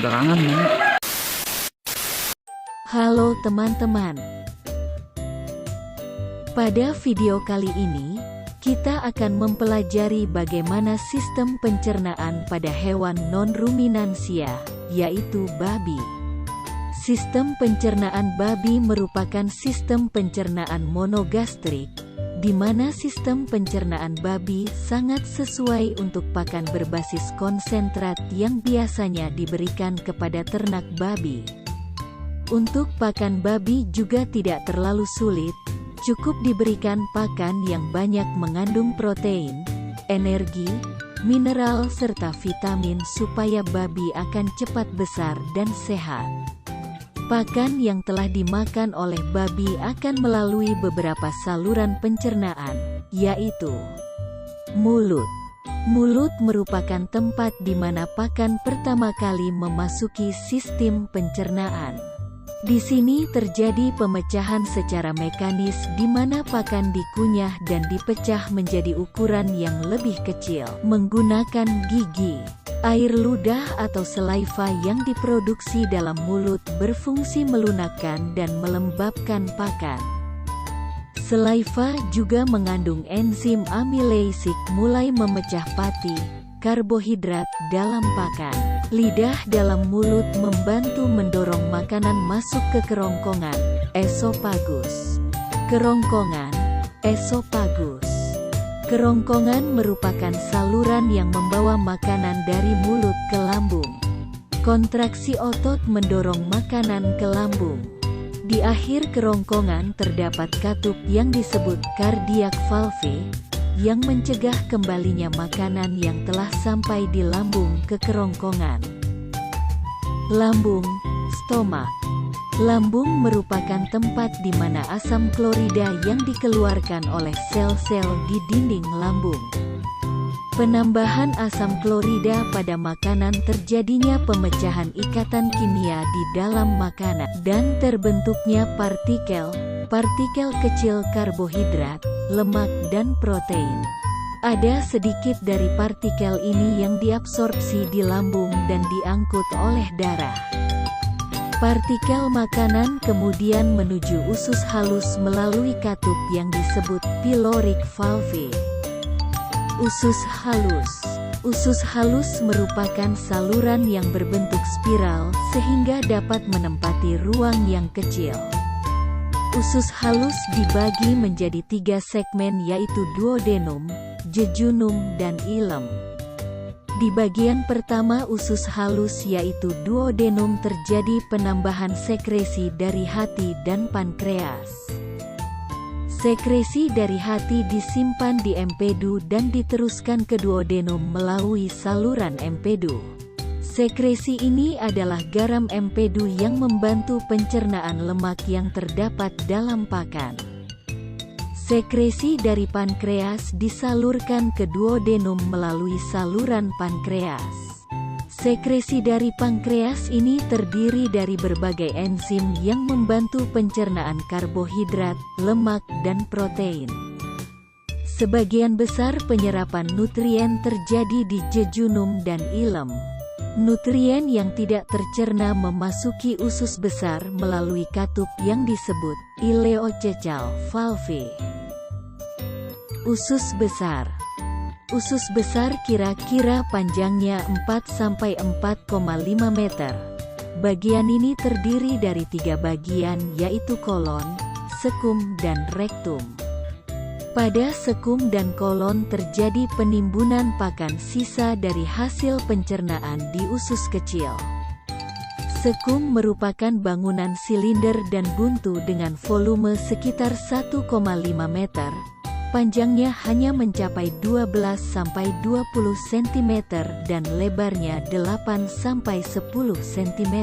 Belakangan mana? Halo teman-teman. Pada video kali ini, kita akan mempelajari bagaimana sistem pencernaan pada hewan non-ruminansia, yaitu babi. Sistem pencernaan babi merupakan sistem pencernaan monogastrik, di mana sistem pencernaan babi sangat sesuai untuk pakan berbasis konsentrat yang biasanya diberikan kepada ternak babi. Untuk pakan babi juga tidak terlalu sulit, cukup diberikan pakan yang banyak mengandung protein, energi, mineral serta vitamin supaya babi akan cepat besar dan sehat. Pakan yang telah dimakan oleh babi akan melalui beberapa saluran pencernaan, yaitu mulut. Mulut merupakan tempat di mana pakan pertama kali memasuki sistem pencernaan. Di sini terjadi pemecahan secara mekanis di mana pakan dikunyah dan dipecah menjadi ukuran yang lebih kecil menggunakan gigi. Air ludah atau saliva yang diproduksi dalam mulut berfungsi melunakkan dan melembabkan pakan. Saliva juga mengandung enzim amileisik mulai memecah pati, karbohidrat dalam pakan. Lidah dalam mulut membantu mendorong makanan masuk ke kerongkongan, esofagus. Kerongkongan, esofagus. Kerongkongan merupakan saluran yang membawa makanan dari mulut ke lambung. Kontraksi otot mendorong makanan ke lambung. Di akhir kerongkongan terdapat katup yang disebut cardiac valve, yang mencegah kembalinya makanan yang telah sampai di lambung ke kerongkongan. Lambung, stomak. Lambung merupakan tempat di mana asam klorida yang dikeluarkan oleh sel-sel di dinding lambung. Penambahan asam klorida pada makanan terjadinya pemecahan ikatan kimia di dalam makanan dan terbentuknya partikel kecil karbohidrat, lemak dan protein. Ada sedikit dari partikel ini yang diabsorpsi di lambung dan diangkut oleh darah. Partikel makanan kemudian menuju usus halus melalui katup yang disebut pyloric valve. Usus halus. Usus halus merupakan saluran yang berbentuk spiral sehingga dapat menempati ruang yang kecil. Usus halus dibagi menjadi 3 segmen yaitu duodenum, jejunum dan ilem. Di bagian pertama usus halus yaitu duodenum terjadi penambahan sekresi dari hati dan pankreas. Sekresi dari hati disimpan di empedu dan diteruskan ke duodenum melalui saluran empedu. Sekresi ini adalah garam empedu yang membantu pencernaan lemak yang terdapat dalam pakan. Sekresi dari pankreas disalurkan ke duodenum melalui saluran pankreas. Sekresi dari pankreas ini terdiri dari berbagai enzim yang membantu pencernaan karbohidrat, lemak, dan protein. Sebagian besar penyerapan nutrien terjadi di jejunum dan ilem. Nutrien yang tidak tercerna memasuki usus besar melalui katup yang disebut ileocecal valve. Usus besar. Usus besar kira-kira panjangnya 4–4,5 meter. Bagian ini terdiri dari 3 bagian yaitu kolon, sekum dan rektum. Pada sekum dan kolon terjadi penimbunan pakan sisa dari hasil pencernaan di usus kecil. Sekum merupakan bangunan silinder dan buntu dengan volume sekitar 1,5 meter. Panjangnya hanya mencapai 12–20 cm dan lebarnya 8–10 cm.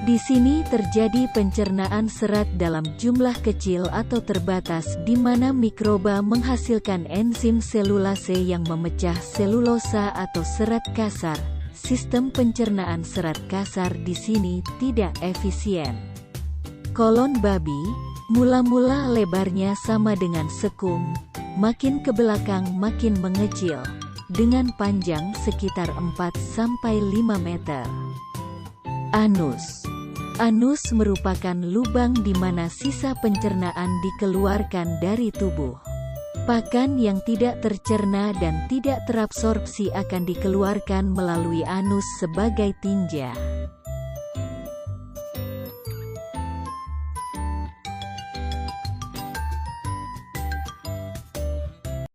Di sini terjadi pencernaan serat dalam jumlah kecil atau terbatas di mana mikroba menghasilkan enzim selulase yang memecah selulosa atau serat kasar. Sistem pencernaan serat kasar di sini tidak efisien. Kolon babi mula-mula lebarnya sama dengan sekum, makin ke belakang makin mengecil. dengan panjang sekitar 4-5 meter. Anus. Anus merupakan lubang di mana sisa pencernaan dikeluarkan dari tubuh. Pakan yang tidak tercerna dan tidak terabsorpsi akan dikeluarkan melalui anus sebagai tinja.